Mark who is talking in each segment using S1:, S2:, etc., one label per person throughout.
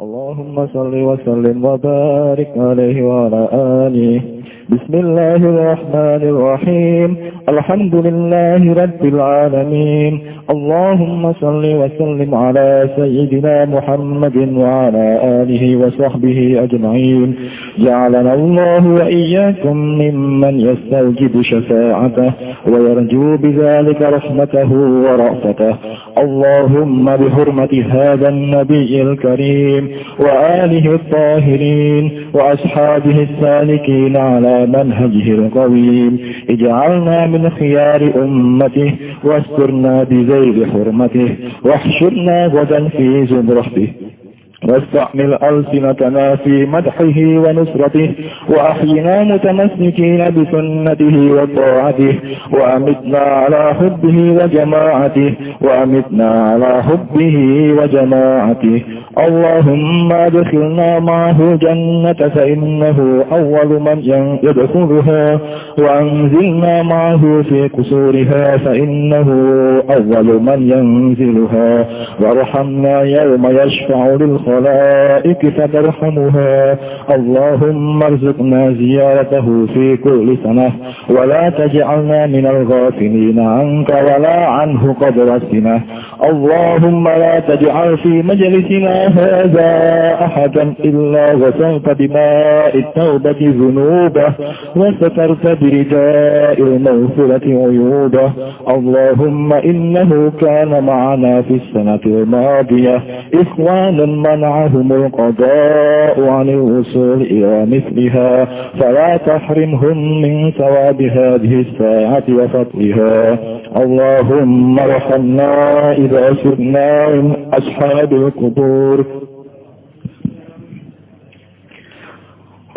S1: اللهم صل وسلم وبارك عليه وعلى آله. بسم الله الرحمن الرحيم. الحمد لله رب العالمين. اللهم صل وسلم على سيدنا محمد وعلى آله وصحبه أجمعين. جعلنا الله وإياكم ممن يستوجب شفاعته ويرجو بذلك رحمته ورأفته. اللهم بحرمة هذا النبي الكريم وآله الطاهرين وأصحابه السالكين على منهجه القويم اجعلنا من خيار أمته واسترنا بذيل حرمته واحشرنا غدا في زمرته واستعمل ألسنتنا في مدحه ونصرته وأحينا متمسكين بسنته وطاعته وأمتنا على حبه وجماعته اللهم ادخلنا معه الجنة فإنه أول من يدخلها وأنزلنا معه في قصورها فإنه أول من ينزلها وارحمنا يوم يشفع للخلائق فترحمها. اللهم ارزقنا زيارته في كل سنة ولا تجعلنا من الغافلين عنك ولا عنه قبل السنة. اللهم لا تجعل في مجلسنا هذا أحدا إلا غسلت بماء التوبة ذنوبه وسترت برداء المغفرة عيوبه. اللهم إنه كان معنا في السنة الماضية إخوانا منعهم القضاء عن الوصول إلى مثلها فلا تحرمهم من ثواب هذه الساعة وفضلها. اللهم ارحمنا إذا سرنا من أصحاب القبور.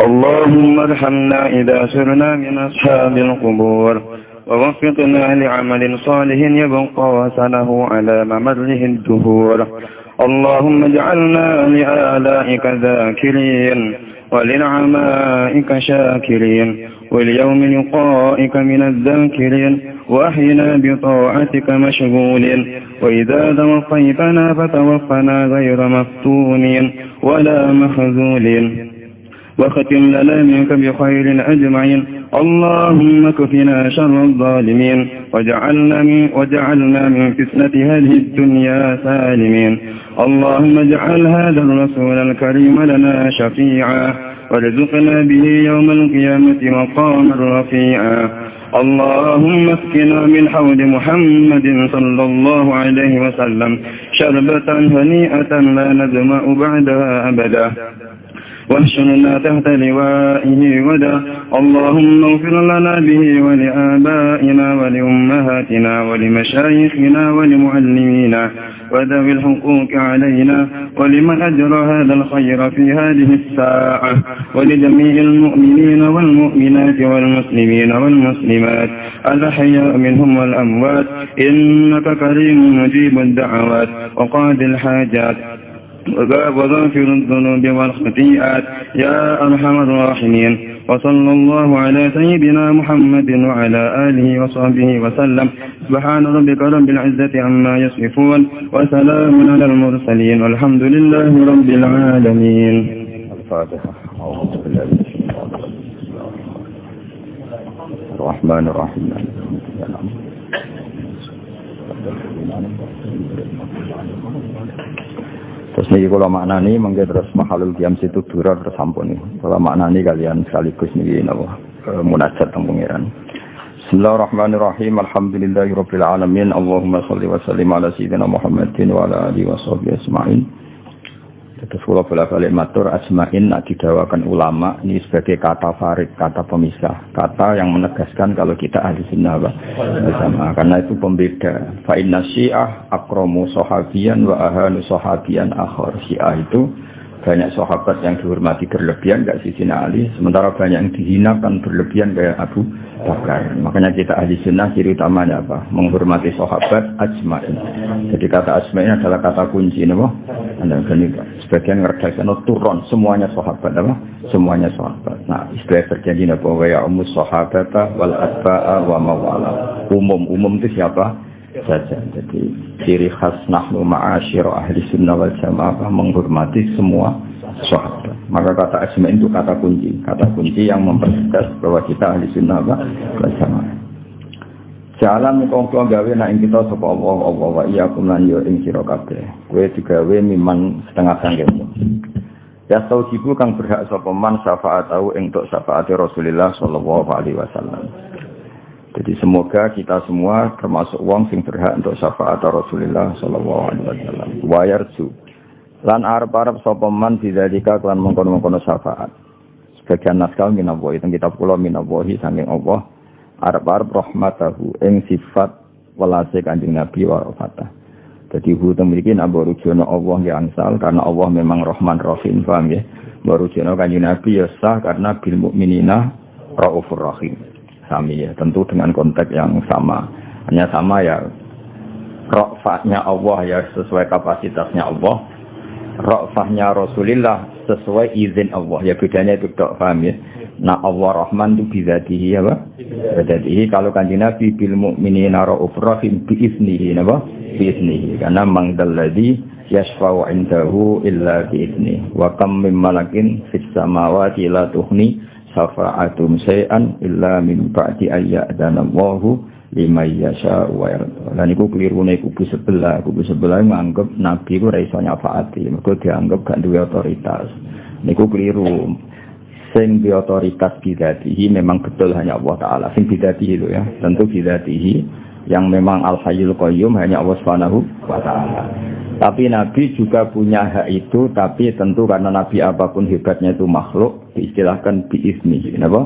S2: اللهم ارحمنا إذا سرنا من أصحاب القبور ووفقنا لعمل صالح يبقى وسنه على ممره الدهور. اللهم اجعلنا لآلائك ذاكرين ولنعمائك شاكرين وليوم لقائك من الذاكرين وأحينا بطاعتك مشغولين. وإذا توفيتنا فتوفنا غير مفتونين ولا مخذولين وختم لنا منك بخير أجمعين. اللهم كفنا شر الظالمين وجعلنا من فتنة هذه الدنيا سالمين. اللهم اجعل هذا الرسول الكريم لنا شفيعا وارزقنا به يوم القيامة مقاما رفيعا. اللهم اسقنا من حوض محمد صلى الله عليه وسلم شربة هنيئة لا نظمأ بعدها أبدا واحشرنا تحت لوائه غدا. اللهم اغفر لنا به ولآبائنا ولأمهاتنا ولمشايخنا ولمعلمينا وذوي الحقوق علينا ولمن أجر هذا الخير في هذه الساعة ولجميع المؤمنين والمؤمنات والمسلمين والمسلمات الأحياء منهم والأموات إنك كريم مجيب الدعوات وقاضي الحاجات وغافر الذنوب والخطيئات يا أرحم الراحمين. وصلى الله على سيدنا محمد وعلى آله وصحبه وسلم. سبحان ربك رب العزة عما يصفون وسلام على المرسلين والحمد لله رب العالمين.
S3: الفاتحة. الرحمن الرحيم. Terus niki kula maknani mengke terus mahalul qiyam situ durar terus sampun niki. Kula maknani kalian sekaligus niki napa munajat teng pangeran. Bismillahirrahmanirrahim. Alhamdulillahirabbil alamin. Allahumma shalli wa sallim ala sayyidina Muhammadin wa ala alihi washabihi ajmain. Terus kula balik matur ajmain didawakan ulama ini sebagai kata farid, kata pemisah, kata yang menegaskan kalau kita ahli sunnah bersama. Karena itu pembeda. Fa inna syiah akramu sahabiyan wa ahanu sahabiyan akhar. Syiah itu banyak sahabat yang dihormati berlebihan kayak Sayyidina Ali, sementara banyak yang dihinakan berlebihan kayak Abu Bakar. Makanya kita ahli sunnah ciri utamanya apa? Menghormati sahabat ajmain. Jadi kata ajmain adalah kata kunci, napa? Anda gani sebagian ngerdakan turun semuanya sahabat, apa? Semuanya sahabat. Nah, istilah terjadi napa? Wa ya ummus sahabata wal atba'a wa mawala. Umum itu siapa? saja. Jadi ciri khas nahnu ma'asyira ahli sunnah wal jamaah menghormati semua sahabat. Maka kata ajma'in itu kata kunci yang mempertegas bahwa kita ahli sunnah wal jamaah. Jalan kongko gawe nak ing kita sapa Allah wa iyyakum lan yo ing sira kabeh. Kowe digawe miman setengah sangkemu. Ya taujibu kang berhak sapa man syafaat tau ing tok syafaat Rasulullah sallallahu alaihi wasallam. Jadi semoga kita semua termasuk wong sing berhak untuk syafaat Rasulullah sallallahu alaihi wasallam. Wa yarju lan arep-arep sapa man bidzalika lan mengkono-mengkono syafaat. Sebagian naskah minallahi teng kitab kula minallahi saking Allah arep-arep rahmatahu ing sifat welase Kanjeng Nabi wa rahmatah. Jadi hukum mriki nak rujukan Allah ya angsal karena Allah memang Rahman Rahim, paham ya? Rujukan Kanjeng Nabi ya sah karena bil mukminina raufur rahim. Sami ya, tentu dengan konteks yang sama. Hanya sama ya ra'fahnya Allah ya sesuai kapasitasnya Allah. Ra'fahnya Rasulullah sesuai izin Allah. Ya bedanya itu tok, paham ya? Nah Allah Rahman itu bidzatihi apa? Bidzatihi. Kalau Kanjeng Nabi bil mukminina raufur rahim bi iznihi apa? Bi iznihi. Karena mangdalladzi yashfa'u 'indahu illa bi iznihi. Wa kam min malakin fis samawati la tuhni syafa'atum syai'an illa min ba'di ayyadana Allahu liman yasha'u wa yarda. Lan iku klirune kubu sebelah nganggep nabi ku ora iso nyafaati, mergo dianggep gak duwe otoritas. Niku keliru. Sing di otoritas bidatihi memang betul hanya Allah Ta'ala. Sing bidatihi itu ya, tentu bidatihi yang memang Al-Hayyul Qayyum hanya Allah Subhanahu wa Ta'ala. Tapi Nabi juga punya hak itu, tapi tentu karena Nabi apapun hebatnya itu makhluk, diistilahkan biiznihi. Kenapa?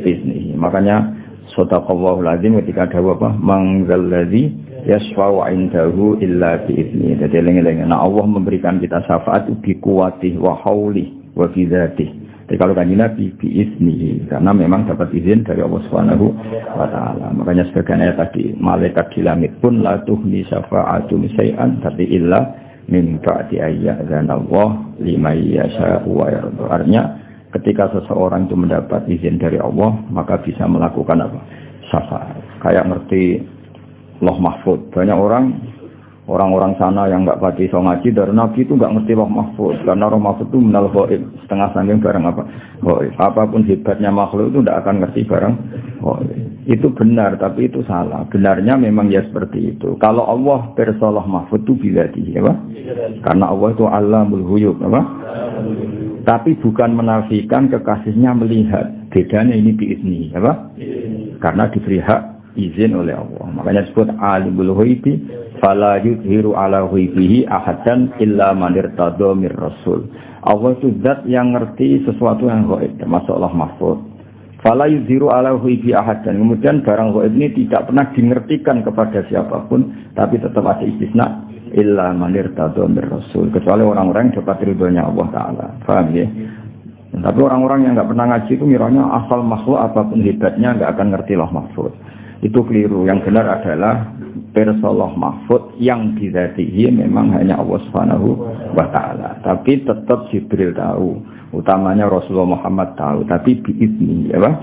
S3: Biiznihi. Makanya Shadaqallahul Azim ketika ada apa? Mangzalladzi yashfa'u 'indahu illa biiznihi. Jadi lengi-lengi. Nah Allah memberikan kita syafaat bi quwwatihi wa hauli wa bi dzatihi. Jadi kalau Kanjeng Nabi biiznihi karena memang dapat izin dari Allah Subhanahu wa Ta'ala. Makanya sebagian ayat tadi malaikat di langit pun la tuhni syafa'atum syai'an tapi illa min ba'di ayyadzana Allah liman yasha'u wa yarda. Artinya ketika seseorang itu mendapat izin dari Allah maka bisa melakukan apa? Syafaat. Kayak ngerti Loh Mahfud. Banyak orang-orang sana yang enggak pati so ngaji dari Nabi itu enggak ngerti Loh Mahfud karena Loh Mahfud itu minal ghaib, setengah sangking barang apa? Ghaib. Apapun hebatnya makhluk itu enggak akan ngerti barang ghaib. Itu benar tapi itu salah. Benarnya memang ya seperti itu. Kalau Allah pirsa Loh Mahfud itu biladihi apa? Karena Allah itu Allamul Ghuyub apa? Tapi bukan menafikan kekasihnya melihat. Bedanya ini biizni apa? Karena diberi hak izin oleh Allah. Makanya disebut alimul ghaibi fala yuzhiru ala ghaibihi ahadan illa man irtada mir rasul. Allah itu zat yang ngerti sesuatu yang gaib, termasuk Allah Mahfuz. Fala yuzhiru ala ghaibi ahadan. Kemudian barang gaib ini tidak pernah dimengertikan kepada siapapun, tapi tetap ada istisna illa man irtada mir rasul. Kecuali orang-orang yang dapat ridhonya Allah Taala. Paham ya? Tapi orang-orang yang enggak pernah ngaji itu miranya asal makhluk apapun hebatnya enggak akan ngerti Allah Mahfuz. Itu keliru. Yang benar adalah Pirsallah Mahfud yang bidzatihi memang hanya Allah Subhanahu wa Ta'ala. Tapi tetap Jibril tahu, utamanya Rasulullah Muhammad tahu, tapi biizni ya Pak.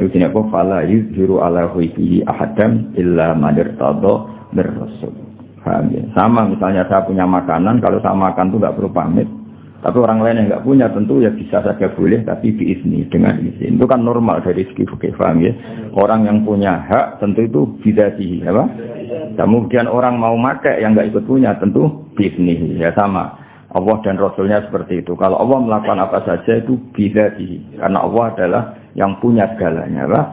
S3: Ini apa? Fala yuzhiru ala ghaibihi ahadan illa man irtada mir rasul. Paham ya? Sama misalnya saya punya makanan, kalau saya makan itu enggak perlu pamit. Tapi orang lain yang enggak punya tentu ya bisa saja boleh, tapi biizni dengan izin. Itu kan normal dari segi fikih, paham ya? Orang yang punya hak tentu itu bidzatihi ya Pak. Kemudian orang mau pakai yang enggak ikut punya tentu biizni ya sama. Allah dan Rasulnya seperti itu. Kalau Allah melakukan apa saja itu bidzatihi karena Allah adalah yang punya segalanya, Pak.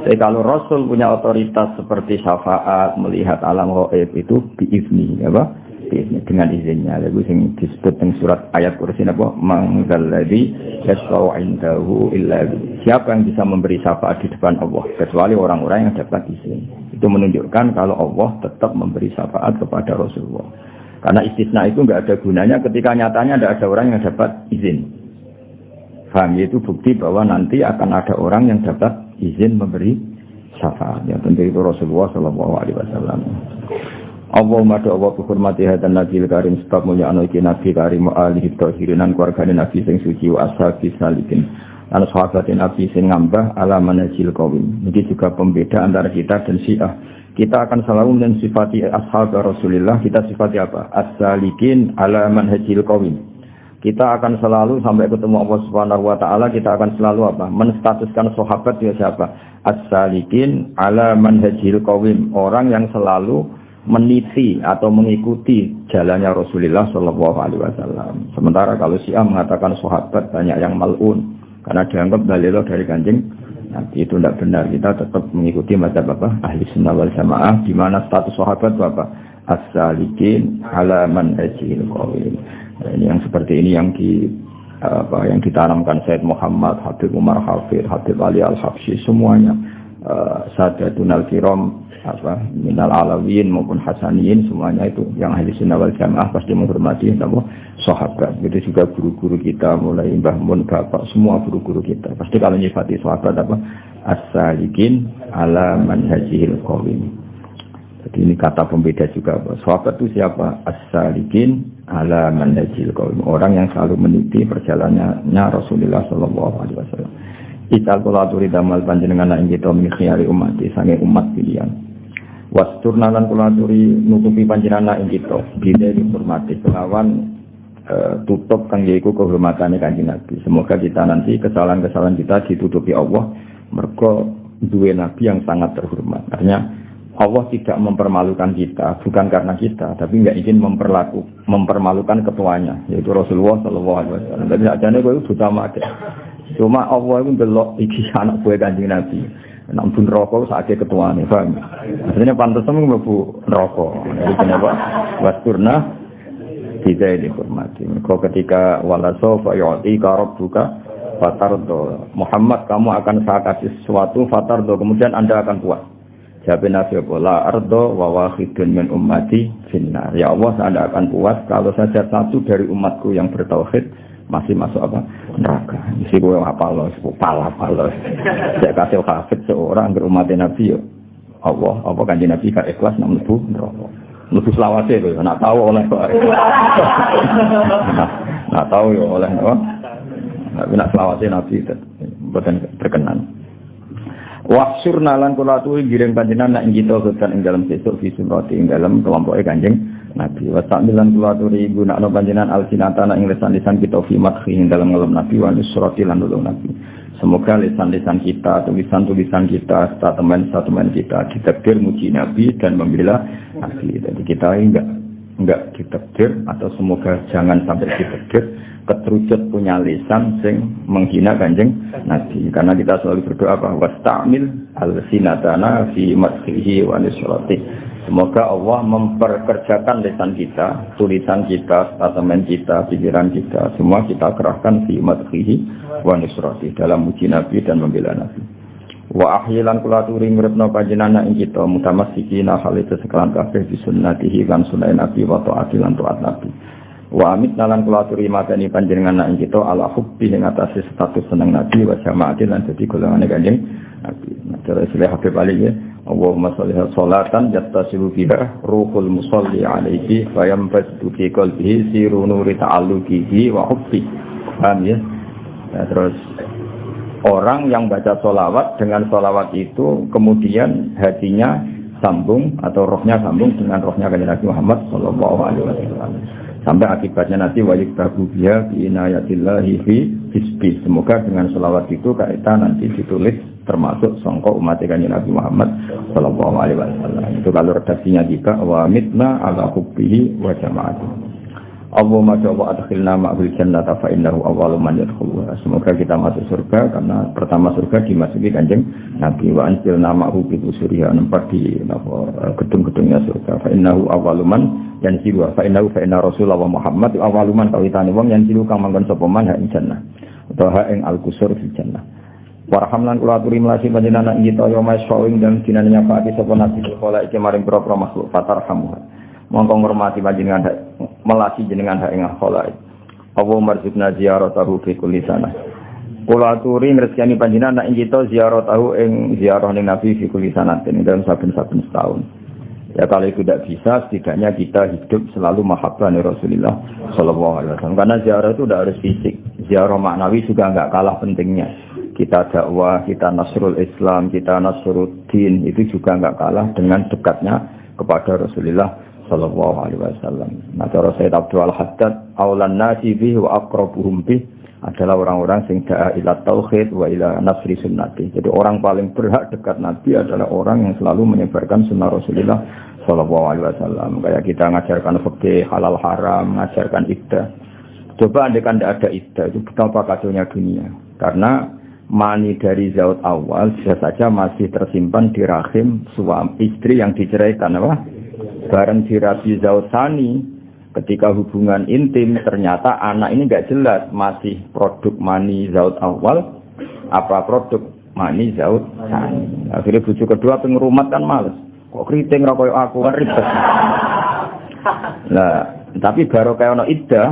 S3: Jadi kalau Rasul punya otoritas seperti syafaat, melihat alam ghaib itu biizni ya Pak. Dengan izinnya. Lalu yang disebut dengan surat ayat kursi apa? Mangzalladzi yashfa'u 'indahu illa siapa yang bisa memberi syafaat di depan Allah kecuali orang-orang yang dapat izin. Itu menunjukkan kalau Allah tetap memberi syafaat kepada Rasulullah. Karena istisna itu enggak ada gunanya ketika nyatanya tidak ada orang yang dapat izin. Paham? Itu bukti bahwa nanti akan ada orang yang dapat izin memberi syafaat. Ya tentu itu Rasulullah sallallahu alaihi wasallam. Allahumma doa berhormati hadan nabil karim sebab mulia iki nabi karim alihi tahirinan keluargane nabi sing suci wa ashabi salikin lan sahabat nabi sing ngambah ala manajil qawim. Ini juga pembeda antara kita dan Syiah. Kita akan selalu mensifati ashab Rasulullah, kita sifati apa? As-salikin ala manhajil qawim. Kita akan selalu sampai ketemu Allah Subhanahu wa taala, kita akan selalu apa? Menstatuskan sahabat ya siapa? As-salikin ala manhajil qawim, orang yang selalu meniti atau mengikuti jalannya Rasulullah sallallahu alaihi wasallam. Sementara kalau Syiah mengatakan sahabat banyak yang mal'un karena dianggap dalil dari Kanjeng Nabi, itu tidak benar. Kita tetap mengikuti mazhab apa? Ahli sunnah wal jamaah, di mana status sahabat itu apa? As-salikin ala manhajil qawim. Ini yang seperti ini yang yang ditanamkan Said Muhammad, Habib Umar Hafid, Habib Ali Al-Habsyi, semuanya Sadatun Al-Kiram, minal Alawiyin maupun Hasaniyin, semuanya itu yang ahli sunnah wal jamaah pasti menghormati sahabat. Itu juga guru-guru kita, mulai Mbah Mun, Bapak, semua guru-guru kita pasti kalau nyifati sahabat apa? As-salikin ala manhajil qawim. Jadi ini kata pembeda juga. Sahabat itu siapa? As-salikin ala manhajil qawim, orang yang selalu meniti perjalanannya Rasulullah sallallahu alaihi wasallam. Ital kulaturi damal panjenengan ing kita min khiyari umat, sange umat pilihan. Wasturnalan kulaturi nutupi panjenengan ing kita bida dihormati kelawan tutup kang yaiku kehormatane Kanjeng Nabi. Semoga kita nanti kesalahan-kesalahan kita ditutupi Allah mergo duwe nabi yang sangat terhormat. Artinya Allah tidak mempermalukan kita bukan karena kita, tapi enggak ingin mempermalukan ketuanya yaitu Rasulullah sallallahu alaihi wasallam. Jadi ajane kowe buta mate. Cuma Allah itu belok iki anak kowe Kanjeng Nabi. Nek pun rokok sakake ketuane, paham? Maksudnya pantes mlebu rokok. Jadi kenapa? Wasturna tidak dihormati. Kau ketika walaso fayoti karabbuka fatardo. Muhammad, kamu akan saya kasih sesuatu fatardo, kemudian Anda akan puas. Jawab Nabi la ardo wa wahidun min ummati finnar. Ya Allah, Anda akan puas kalau saja satu dari umatku yang bertauhid masih masuk apa? Neraka. Mesti gue hafal loh, pala. Saya kasih hafid seorang ke umat Nabi ya. Allah, apa Kanjeng Nabi gak ikhlas nak mlebu neraka. Mlebu selawase lho, nak tahu oleh kok. Nak tahu ya oleh apa? Nak selawase Nabi boten berkenan. Wahsyurna lan kula tuwi giring panjenengan nek kita kekan ing dalem sesuk fisumrati ing dalem kelompoke Kanjeng Nabi. Wa ta'milan kula tuwi gunakno panjenengan alsinatana ing lisan-lisan kita fi madhi ing dalem ngelem Nabi wa nusrati lan nulung Nabi. Semoga lisan-lisan kita, tulisan-tulisan kita, statement-statement kita ditakdir muji Nabi dan membela Nabi. Jadi kita enggak ditakdir atau semoga jangan sampai ditakdir keterucut punya lisan sing menghina Kanjeng Nabi. Karena kita selalu berdoa bahwa wasta'mil al-sinatana fi madhihi wa nusrati. Semoga Allah memperkerjakan lisan kita, tulisan kita, statement kita, pikiran kita, semua kita kerahkan fi madhihi wa nusrati dalam muji Nabi dan membela Nabi. Wa ahyilan kula turi nguripna panjenengan ing kita mutamassikina halite sekalan kabeh bi sunnatihi lan sunah Nabi wa ta'ati lan taat Nabi. Wa amit nalan kula turi mateni panjenengan ing kita ala hubbi ing atase status seneng Nabi wa jamaati lan dadi golongane Kanjeng Nabi. Cara istilah Habib Ali ya, Allahumma sholli sholatan yattasilu biha ruhul musalli alaihi fa yanfadu fi qalbihi siru nuri ta'alluqihi wa hubbi. Paham ya? Nah, terus orang yang baca sholawat dengan sholawat itu kemudian hatinya sambung atau rohnya sambung dengan rohnya Kanjeng Nabi Muhammad sallallahu alaihi wasallam. Sampai akibatnya nanti wajib bahu biha bi inayatillahi fi hisbi. Semoga dengan sholawat itu kita nanti ditulis termasuk sangka umat Kanjeng Nabi Muhammad sallallahu alaihi wasallam. Itu kalau redaksinya kita wa mitna ala hubbihi wa jamaati. Allahumma jawab adkhilna ma'bil jannata fa innahu awwalu man yadkhuluha. Semoga kita masuk surga karena pertama surga dimasuki Kanjeng Nabi. Wa anzilna ma'hu bi usuriha, nempat di gedung-gedungnya surga. Fa innahu awwalu man yanzilu fa inna Rasulullah Muhammad awwalu man kawitane wong yanzilu kang manggon sapa man ha ing jannah. Utawa ing al-qusur fil jannah. Warhamlan kula aturi melasi panjenengan ing kita ya mas fawing dan dinane nyapati sapa nabi kala iki maring propro makhluk fatarhamu. Mongko ngurmati panjenengan melasi jenengan hak ing khala. Apa marzubna ziyaratahu fi kulli sana. Kula aturi ngresiki panjenengan ing kita ziyaratahu ing ziarah ning Nabi fi kulli sanatin dalam saben-saben setahun. Ya kalau tidak bisa setidaknya kita hidup selalu mahabbah ning Rasulullah sallallahu alaihi wasallam. Karena ziarah itu tidak harus fisik. Ziarah maknawi juga enggak kalah pentingnya. kita dakwah, kita nasrul Islam, kita nasrul din, itu juga enggak kalah dengan dekatnya kepada Rasulullah sallallahu alaihi wasallam. Nah, cara Sayyid Abdul Haddad, aulan nasi bihi wa aqrabuhum bih adalah orang-orang sing da'a ila tauhid wa ila nasri sunnati. Jadi orang paling berhak dekat Nabi adalah orang yang selalu menyebarkan sunnah Rasulullah sallallahu alaihi wasallam. Kayak kita ngajarkan fikih halal haram, ngajarkan iddah. Coba andaikan tidak ada iddah, itu betapa kacaunya dunia. Karena mani dari zaut awal bisa saja masih tersimpan di rahim suami istri yang diceraikan, apa? Bareng dirabi zaut sani, ketika hubungan intim ternyata anak ini nggak jelas masih produk mani zaut awal apa produk mani zaut sani. Akhirnya bujuk kedua pengrumat kan males. Kok keriting ra koyo aku kan ribet. Nah, tapi barokah ono iddah,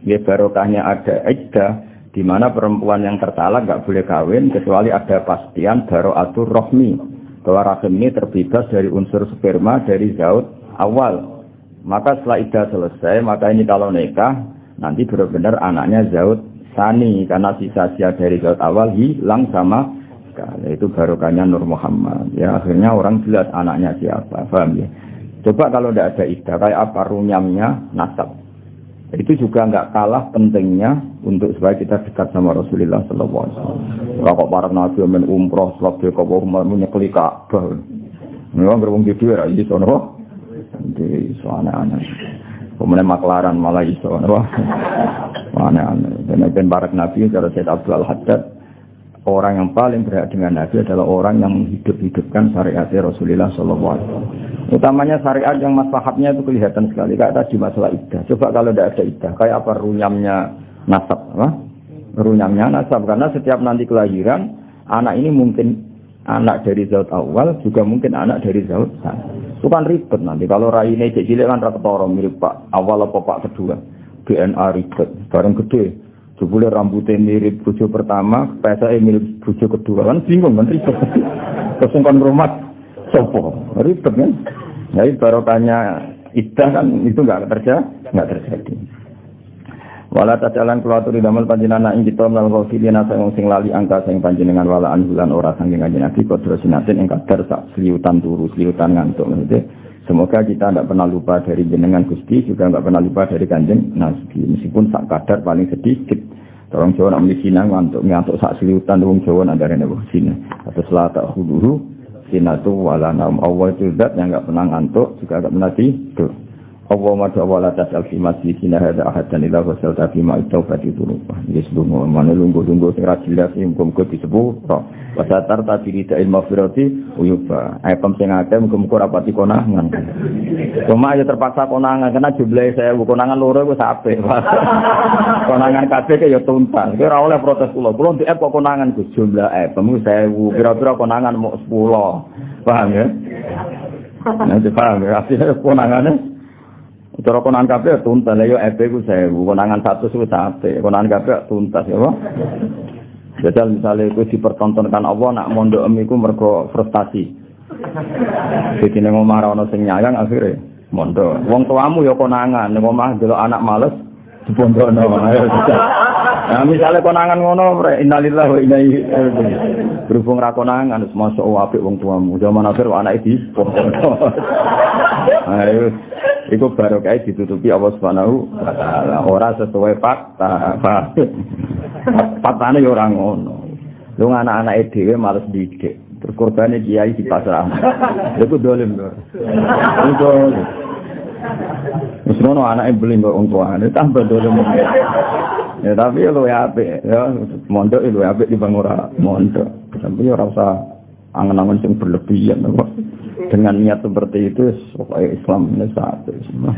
S3: ya barokahnya ada iddah di mana perempuan yang tertalak nggak boleh kawin kecuali ada pastian baro'atur rohmi bahwa rahim ini terbebas dari unsur sperma dari zaut awal. Maka setelah iddah selesai, maka ini kalau nikah nanti benar-benar anaknya zaut sani karena sisa-sisa dari zaut awal hilang sama sekali. Itu barokahnya Nur Muhammad. Ya akhirnya orang jelas anaknya siapa, paham ya? Coba kalau tidak ada iddah kayak apa runyamnya nasab. Itu juga enggak kalah pentingnya untuk supaya kita dekat sama Rasulullah sallallahu alaihi wasallam. Ora kok para nabi men umroh selebih kok umroh nyekeli Ka'bah. Memang berwong gitu ya iso no. Di soalnya kemudian maklaran malah iso no. Mana dan para nabi cara Sayyid Abdul Haddad orang yang paling berhak dengan Nabi adalah orang yang hidup-hidupkan syariat Rasulullah sallallahu alaihi wasallam. Utamanya syariat yang maslahatnya itu kelihatan sekali. Kayak tadi masalah iddah. Coba kalau tidak ada iddah, kayak apa runyamnya nasab, apa? Runyamnya nasab karena setiap nanti kelahiran anak ini mungkin anak dari zaut awal, juga mungkin anak dari zaut sani. Itu kan ribet nanti. Kalau raine cilik kan ra ketara mirip Pak awal apa Pak kedua. DNA ribet, bareng gede. Jebule rambutnya mirip bojo pertama, pesake mirip bojo kedua. Kan bingung kan ribet. Terus kon rumah sopo? Ribet kan? Jadi barokahnya iddah kan itu enggak terjadi. Wala tajalan kulaturi damel panjenengan ing kita menawa filina sing lali angka sing panjenengan walaan bulan ora saking kanjeng Nabi kodro sinaten ing kadar sak sliutan turu sliutan ngantuk. Semoga kita tidak pernah lupa dari jenengan Gusti, juga tidak pernah lupa dari kanjeng Nabi meskipun sak kadar paling sedikit. Orang Jawa nak melisinang ngantuk sak sliutan wong Jawa nak darene sini. Atau selata huduhu sinatu wala naum. Allah itu zat yang enggak pernah ngantuk, juga enggak pernah tidur. Allahumma ta'ala tas'al fi masjidina hadza ahadan ila wasalta fi ma tawfati dzunubah. Yes dungo mane lungguh-lungguh sing ra jelas ing muga disepuro. Wa satar ta dirita ilmu firati uyuba. Aipem sing akeh muga-muga rapati konangan. Cuma ya terpaksa konangan karena jumlahe 1000 konangan loro wis apik. Konangan kabeh ya tuntas. Kowe ora oleh protes kula. Kula ndek kok konangan Gus jumlah aipem 1000. Kira-kira konangan mok 10. Paham ya? Nanti paham ya. Asline konangane cara konangan kabeh tuntas lha yo EP ku 1000 konangan 100 wis apik konangan kabeh tuntas ya apa jajal misale iku dipertontonkan Allah nak mondok iku mergo frustasi dadi ning omah ora ono sing nyayang akhire mondok wong tuamu ya konangan ning omah delok anak males dipondokno ayo nah misale konangan ngono innalillahi wa inna ilaihi raji'un berhubung ra konangan wis masuk apik wong tuamu zaman akhir anake dipondokno ayo iku barokah ditutupi Allah Subhanahu wa taala ora sesuai fakta. Faktane yo ora ngono. Lho anak-anake dhewe males didik. Terus korbane kiai di pasar. Iku dolim lho. Iku wis ngono anake beli kok wong tuane tambah dolim. Ya tapi lho ya apik ya mondok lho apik dibang ora mondok. Tapi ora usah angen-angen sing berlebihan kok. Dengan niat seperti itu supaya Islam ini satu semua.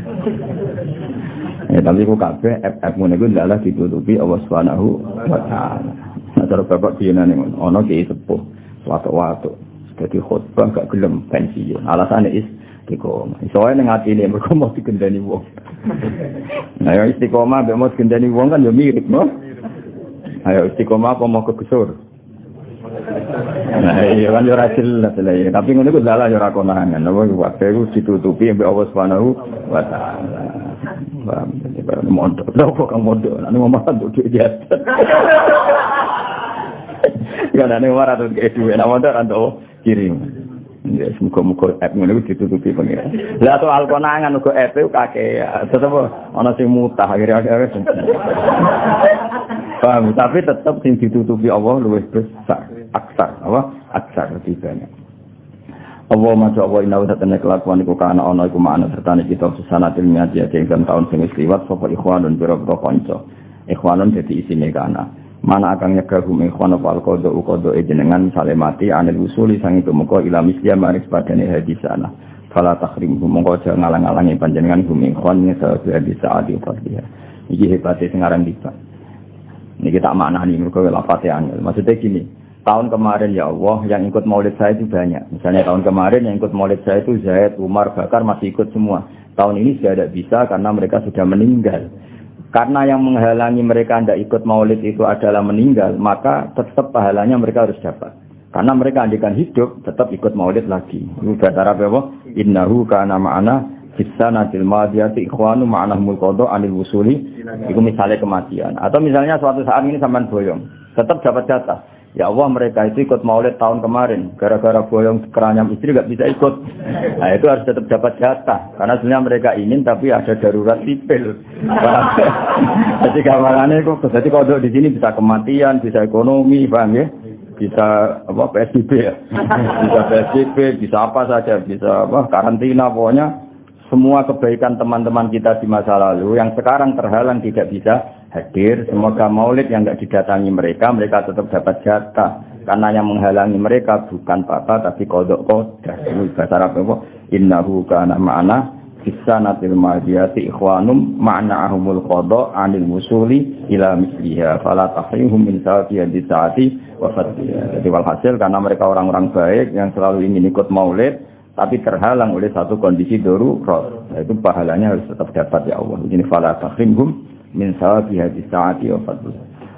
S3: Ya tapi ku kabeh FF ngene iku adalah ditutupi Allah Subhanahu wa taala. Nah cara bapak diyene ono ki sepuh waktu-waktu dadi khotbah gak gelem pensiun. Alasane istiqomah. Isoe ning atine mergo mau digendani wong. Nah ya istiqomah mbek mau digendani wong kan ya mirip, no? Ayo istiqomah apa mau kegesur? Nah, iya kan yo ra jelas lha. Tapi ngono iku dalah yo ra konangan. Apa wae iku ditutupi mbek Allah Subhanahu wa taala. Bang, mondok. Lha kok kang mondok? Nek omah nduk dia. Kadane ora tuh ke duwe nek mondok antuk kirim. Ya muga-muga app ngene iki ditutupi pengen. Lah to alkonangan uga app e kakek tetep ana sing mutah akhir-akhir. Paham, tapi tetep sing ditutupi Allah luwih besar, aksar, apa? Aksar lebih banyak. Allah maca Allah inna wa ta'ala kelakuan iku kana ana iku makna sertane kita susanatil miati ing tahun sing wis liwat sapa ikhwanun biro-biro kanca. Ikhwanun dadi isine kana. Mana akan nyegah hum ikhwan wal qada jenengan sale mati anil usuli sang itu mengko ila misya maris padane hadisana. Fala tahrimhum mengko aja ngalang-alangi panjenengan hum ikhwan saat hadisati fadhiha. Iki hebate sing aran kita. Niki tak maknani mergo lafate angel. Maksudnya gini, tahun kemarin ya Allah yang ikut maulid saya itu banyak. Misalnya tahun kemarin yang ikut maulid saya itu Zaid, Umar, Bakar masih ikut semua. Tahun ini sudah tidak bisa karena mereka sudah meninggal. Karena yang menghalangi mereka tidak ikut maulid itu adalah meninggal, maka tetap pahalanya mereka harus dapat. Karena mereka andikan hidup, tetap ikut maulid lagi. Itu bahasa Arab apa? Innahu kana ma'ana fissanatil madiyati ikhwanu ma'anahumul qada anil wusuli. Itu misalnya kematian. Atau misalnya suatu saat ini sampean boyong, tetap dapat jatah. Ya Allah mereka itu ikut maulid tahun kemarin, gara-gara boyong keranyam istri nggak bisa ikut. Nah itu harus tetap dapat jatah, karena sebenarnya mereka ingin tapi ada darurat sipil. Jadi gambarannya kok, jadi kalau di sini bisa kematian, bisa ekonomi, paham ya? Bisa apa PSBB ya? Bisa PSBB, bisa apa saja, bisa apa karantina, pokoknya semua kebaikan teman-teman kita di masa lalu yang sekarang terhalang tidak bisa hadir, semoga maulid yang tidak didatangi mereka tetap dapat jatah. Karena yang menghalangi mereka bukan papa tapi kodok kodah. Ini bahasa Arab apa? Innahu kana ma'ana fissanatil madiyati ikhwanum ma'na'ahumul qada anil musuli ila misliha fala tahrihum min sa'ati saati wa fadliha. Jadi walhasil karena mereka orang-orang baik yang selalu ingin ikut maulid tapi terhalang oleh satu kondisi darurat. Nah, itu pahalanya harus tetap dapat ya Allah. Ini fala tahrihum min sawabi hadis saati wa fadl.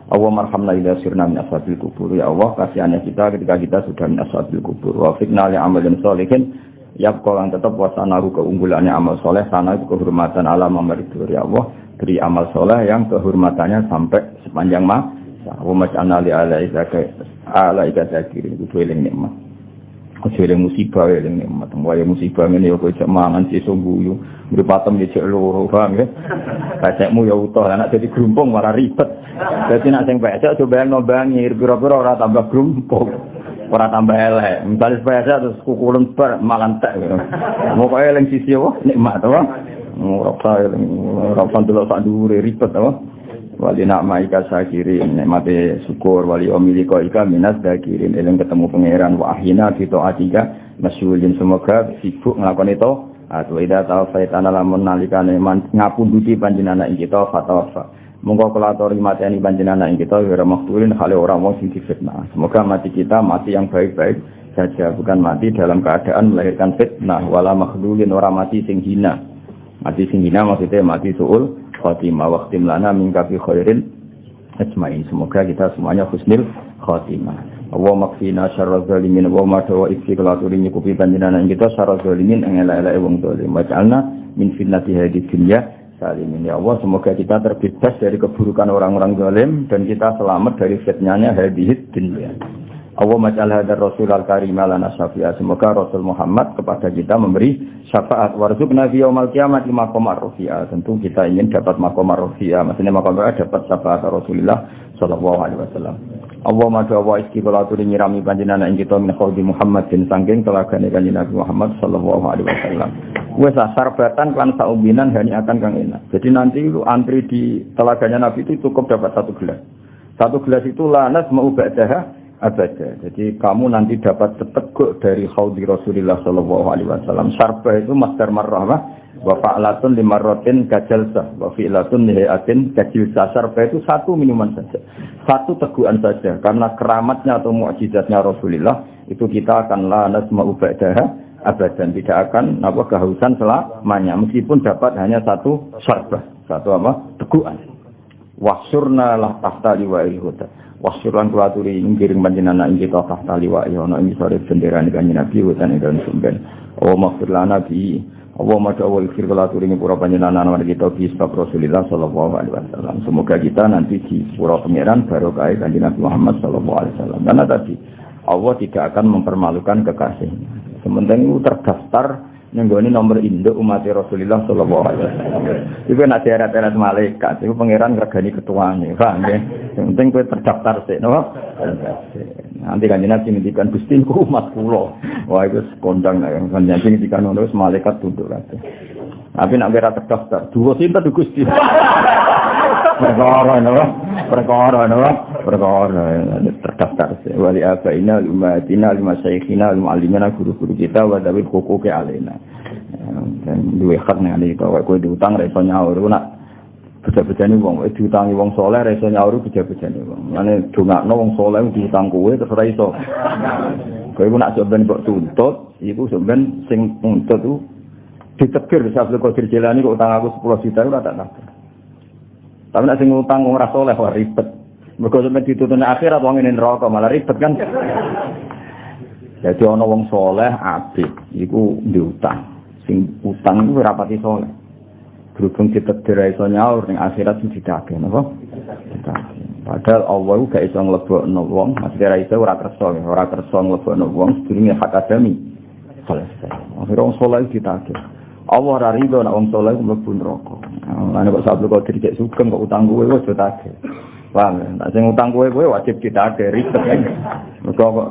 S3: Allah marhamna ila sirna min ashabil kubur. Ya Allah kasihannya kita ketika kita sudah min ashabil kubur. Wa fitna li amalin sholihin yabqa yang tetap wasanaru keunggulannya amal soleh sana itu kehormatan alam amaridur. Ya Allah beri amal soleh yang kehormatannya sampai sepanjang masa. Wa maj'alna li alaika zakirin itu eling nikmat. Kecil musibah ya yang nikmat. Wah musibah ini yo kok mangan sesuk guyu. Mripatem dicek loro, paham ya? Pecekmu ya utuh, anak jadi gerumpung malah ribet. Dadi nek sing pecek coba nombangir pira-pira ora tambah gerumpung. Ora tambah elek. Misale pecek terus kukulen bar makan tek. Mokoke eling sisi wae nikmat to. Ora delok sak dhuwure ribet to. Wali na'ma ika syakirin nikmate syukur wali omiliko ika minas dakirin eling ketemu pangeran wa ahina kita atika masyulin semoga sibuk nglakoni to atau ida tawafaitana lamun nalikane ngapunduti panjenengan ing kita fatawafa monggo kula aturi mateni panjenengan ing kita ora maktulin hale ora wong sing difitnah. Semoga mati kita mati yang baik-baik saja, bukan mati dalam keadaan melahirkan fitnah wala makhdulin ora mati sing hina. Mati sing hina maksudnya mati suul khotimah waqtim lana min kafi khairin ajmain. Semoga kita semuanya husnul khotimah. Wa makfina syarra zalimin wa ma dawa istiqlaturi nyukupi panjenengan kita syarra zalimin engela-eleke wong zalim. Waj'alna min fitnati hadid dunya salimin. Ya Allah semoga kita terbebas dari keburukan orang-orang zalim dan kita selamat dari fitnahnya hadid dunya. Allah maj'al hadar rasul al-karim lana syafi'a. Semoga Rasul Muhammad kepada kita memberi syafaat. Warzuqna fi yaumil qiyamati maqamar rafi'a. Tentu kita ingin dapat maqamar rafi'a. Maksudnya maqamar dapat syafaat Rasulullah sallallahu alaihi wasallam. Allah madha wa istiqlatu nyirami panjenengan ing kita min khaudi Muhammad bin sangking telagane kanjeng Nabi Muhammad sallallahu alaihi wasallam. Wes sarbatan kan saumbinan hani akan kang enak. Jadi nanti lu antri di telaganya Nabi itu cukup dapat satu gelas. Satu gelas itu lanas mau ba'daha abada. Jadi kamu nanti dapat seteguk dari khaudi Rasulullah sallallahu alaihi wasallam. Syarbah itu masdar marrah wa fa'latun limarratin kajalsah wa fi'latun lihatin kajilsah. Syarbah itu satu minuman saja. Satu teguhan saja karena keramatnya atau mukjizatnya Rasulullah itu kita akan la nasma'u ba'daha abadan, tidak akan kehausan selamanya meskipun dapat hanya satu syarbah, satu teguhan. Wasurna lah tahta liwa'il huda. Wasuran kulaturi ngiring panjenengan ing kita tahta liwa'i ana ing sore bendera kanjeng Nabi hutan ing dalem sumben. Oh maghfir lana bi Allah maha wa ikhir kala turingi pura panjenengan kita bisbab Rasulullah sallallahu alaihi wasallam. Semoga kita nanti di pura pangeran barokah kanjeng Nabi Muhammad sallallahu alaihi wasallam. Karena tadi Allah tidak akan mempermalukan kekasihnya. Sementara itu terdaftar nenggone nomor induk umat Rasulullah sallallahu alaihi wasallam. Iku nek syarat-syarat malaikat iku pangeran regani ketuane, paham nggih? Sing penting kowe terdaftar sik, napa? Nanti kanjeng Nabi ngendikan Gusti ku umat kula. Wah itu kondang yang kanjeng Nabi ngendikan ngono malaikat tunduk kabeh. Tapi nek ora terdaftar, dua sinten Gusti. Perkara terdaftar wali abaina umatina lima syekhina alimina guru-guru kita wa dawil huquqi alaina. Dan duwe hak nek iki kowe diutang ra iso nyaur nak beja-bejane wong diutangi wong saleh ra iso nyaur beja-bejane wong. Mane dongakno wong saleh diutang kowe terus ra iso. Kowe nak sampean kok tuntut iku sampean sing nuntut ku ditegur Abdul Qadir Jilani kok utang aku 10 juta ora tak nafkah. Tapi nek sing ngutang wong ora saleh kok ribet. Mergo sampe dituntut akhirat wong ngene neraka malah ribet kan. Jadi ana wong saleh abid iku diutang. Sing utang iku ora pati saleh. Berhubung ditedir iso nyaur ning akhirat sing ditagih napa? Padahal Allah gak iso nglebokno wong, maksudnya ora iso ora kersa nglebokno wong sedurunge hak adami. Selesai. Akhire wong saleh ditagih. Allah ora rido nek wong saleh mlebu neraka. Ana kok sablu kok dicek sugeng kok utang kowe wis ditagih. Paham ya? Nek sing utang kowe wajib ditagih ribet kan. Mergo kok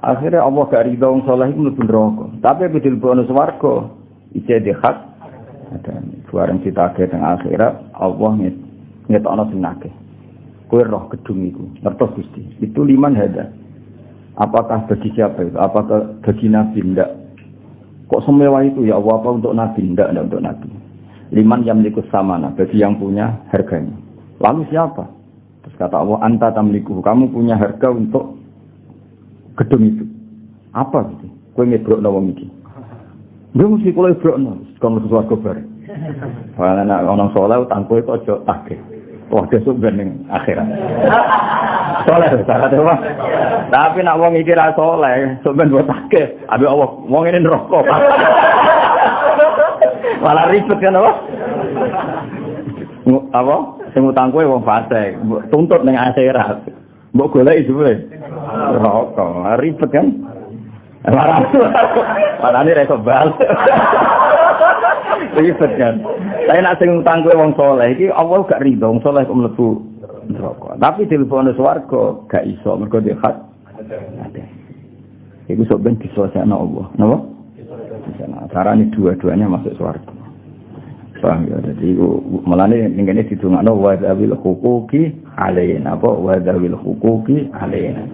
S3: akhire Allah gak rido wong saleh iku mlebu neraka. Tapi nek dilebokno swarga isih di hak adami. Bareng ditagih teng akhirat Allah ngetokno sing nagih. Kowe roh gedung iku. Ngertos Gusti. Itu liman hada. Apakah bagi siapa itu? Apakah bagi Nabi? Tidak. Kok semewah itu ya Allah? Apa untuk Nabi? Tidak untuk Nabi. Liman yang melikus samana. Bagi yang punya harganya. Lalu siapa? Terus kata Allah, anta tamliku. Kamu punya harga untuk gedung itu. Apa gitu? Kau ngebrokno wong iki. Dia mesti kula ngebrokno. Kalau sesuatu kabar. Kalau anak orang soleh, utangku itu aja takeh. Wah, besok bening akhirat. Soleh, salah tu apa? Tapi nak wong iki ra soleh, sampean mbok takeh. Abi Allah, wong ini neraka. Malah ribet kan apa? Apa? Sing utang kowe wong fasik, tuntut ning akhirat. Mbok goleki jebule. Neraka, ribet kan? Padahal ini reso bal. Ribet kan? Saya nak sing utang kowe wong saleh iki Allah gak rido wong saleh kok mlebu neraka. Tapi dilebokno swarga gak iso mergo dia hak. Iku sok ben diselesaikan Allah. Napa? Disana. Carane dua-duanya masuk swarga. Paham ya? Jadi melane ning kene didongakno wa dzawil huquqi alaina. Apa wa dzawil huquqi alaina.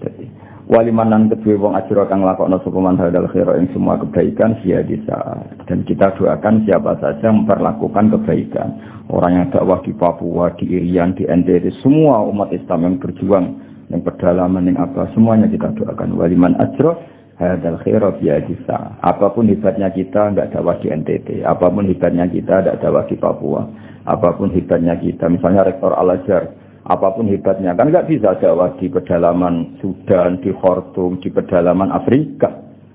S3: Jadi waliman lan kedue wong ajra kang lakokno sapa man hadal khaira ing semua kebaikan sia bisa. Dan kita doakan siapa saja memperlakukan kebaikan. Orang yang dakwah di Papua, di Irian, di NTT, semua umat Islam yang berjuang yang pedalaman yang apa semuanya kita doakan. Waliman ajra hadal khaira bisa. Apapun hebatnya kita enggak dakwah di NTT, apapun hebatnya kita enggak dakwah di Papua, apapun hebatnya kita misalnya Rektor Al-Azhar, apapun hebatnya kan nggak bisa dakwah di pedalaman Sudan, di Khartoum, di pedalaman Afrika,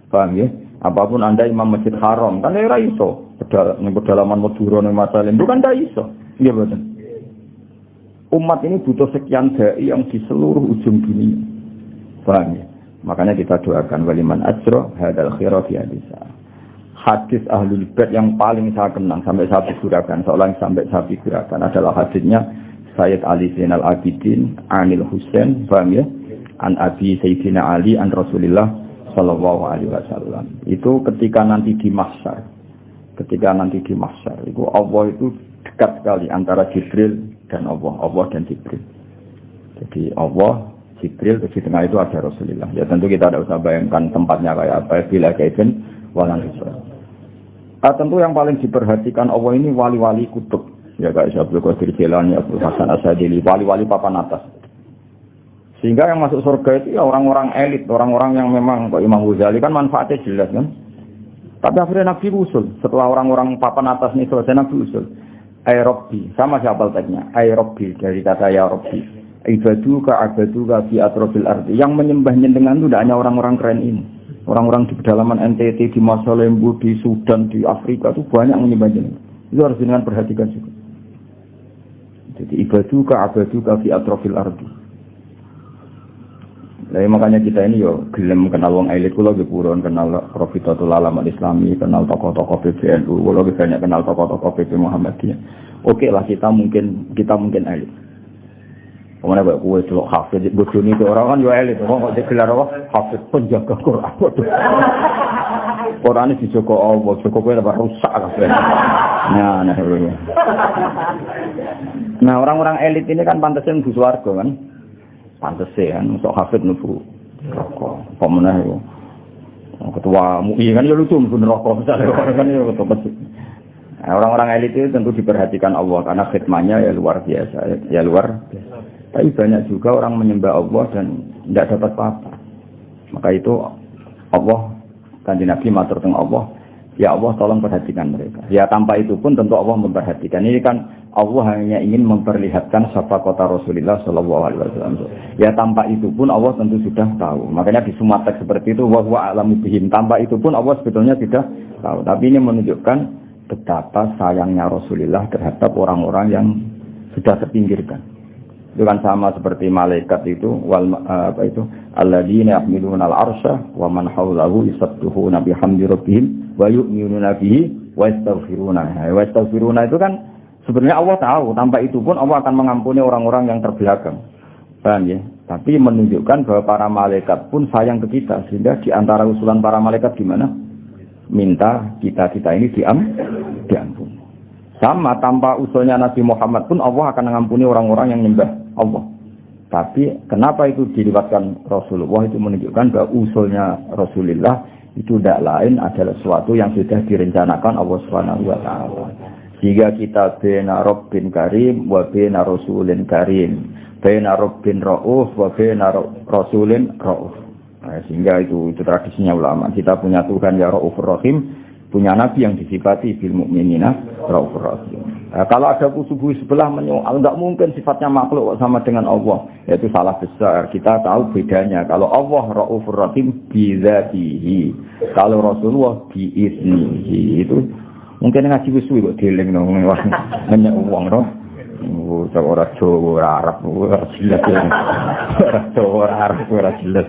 S3: paham ya? Apapun anda imam masjid haram kan ora iso. Pedalaman Madura ning Masalim bukan ndak iso. Nggih mboten. Umat ini butuh sekian dai yang di seluruh ujung dunia, paham ya? Makanya kita doakan waliman ajra hadal khairat ya bisa. Hadis ahlul bait yang paling saya kenang sampai saya figurakan, seolah sampai saya figurakan adalah hadisnya Sayyid Ali Zainal Abidin Anil Husain, paham ya? An Abi Sayyidina Ali an Rasulillah sallallahu alaihi wasallam. Itu ketika nanti di mahsyar. Itu Allah itu dekat sekali antara Jibril dan Allah dan Jibril. Jadi Allah, Jibril di tengah itu ada Rasulullah. Ya tentu kita tidak usah bayangkan tempatnya kayak apa, bila kaiten walan hisab. Tentu yang paling diperhatikan Allah ini wali-wali kutub. Ya kayak Abdul Qadir Jilani, Abdul Hasan Asyadili, wali-wali papan atas. Sehingga yang masuk surga itu ya orang-orang elit, orang-orang yang memang kok Imam Ghazali kan manfaatnya jelas kan. Tapi akhirnya Nabi usul, setelah orang-orang papan atas ini selesai Nabi usul. Ay Rabbi, sama siapa letaknya? Ay Rabbi, dari kata ya Rabbi. Ibaduka fi atrobil ardi. Yang menyembah nyendengan itu tidak hanya orang-orang keren ini. Orang-orang di pedalaman NTT, di Masa Lembu, di Sudan, di Afrika itu banyak menyembah jenengan. Itu harus dengan perhatikan juga. Jadi abaduka fi atrofil ardi. Nah, makanya kita ini yo gelem kenal wong elit, kula nggih purun kenal Profitatul Alam Islami, kenal tokoh-tokoh PBNU, kula banyak kenal tokoh-tokoh PP Muhammadiyah. Oke lah kita mungkin elit. Kemana baik kue celok hafid, bojone itu orang kan yo elit, kok digelar apa? Hafid penjaga Quran. Quran ini dijogo Allah, jogo kowe tambah rusak kabeh. Nah, orang-orang elit ini kan pantasnya mlebu swarga kan. Pantes kan, untuk hafid mlebu neraka. Apa meneh yo. Ketua MUI kan yo lucu mlebu neraka misalnya kan yo ketua. Nah, orang-orang elit itu tentu diperhatikan Allah karena khidmahnya ya luar biasa. Tapi banyak juga orang menyembah Allah dan tidak dapat apa-apa. Maka itu Allah, Kanjeng Nabi matur teng Allah, ya Allah tolong perhatikan mereka. Ya tanpa itu pun tentu Allah memperhatikan. Ini kan Allah hanya ingin memperlihatkan syafaqata Rasulullah sallallahu alaihi wasallam. Ya tanpa itu pun Allah tentu sudah tahu. Makanya di semua teks seperti itu wa huwa a'lamu bihim. Tanpa itu pun Allah sebetulnya sudah tahu. Tapi ini menunjukkan betapa sayangnya Rasulullah terhadap orang-orang yang sudah terpinggirkan. Itu kan sama seperti malaikat itu alladzina yahmiluna al-arsya wa man hawlahu yusabbihuna bihamdi rabbihim wa yu'minuna bihi wa yastaghfiruna. Wa yastaghfiruna itu kan sebenarnya Allah tahu, tanpa itu pun Allah akan mengampuni orang-orang yang terbelakang. Paham ya? Tapi menunjukkan bahwa para malaikat pun sayang ke kita, sehingga di antara usulan para malaikat gimana? Minta kita ini diampuni. Sama tanpa usulnya Nabi Muhammad pun Allah akan mengampuni orang-orang yang nyembah Allah. Tapi kenapa itu dilibatkan Rasulullah? Itu menunjukkan bahwa usulnya Rasulullah itu tidak lain adalah sesuatu yang sudah direncanakan Allah Subhanahu wa taala. Jika kita bena Rabbin Karim wa bena Rasulin Karim, bena Rabbin Rauf wa bena Rasulin Rauf. Nah, sehingga itu tradisinya ulama. Kita punya Tuhan ya Raufur Rahim, punya Nabi yang disifati bil mukminina Raufur Rahim. Nah, kalau ada kusubuh sebelah menyoal, enggak mungkin sifatnya makhluk sama dengan Allah. Itu salah besar. Kita tahu bedanya. Kalau Allah Raufur Rahim bi dzatihi, kalau Rasulullah bi iznihi. Itu mungkin ngaji wis suwi kok dieling nang nanya uang roh. Ora Jawa Arab ora jelas. Ora Jawa Arab ora jelas.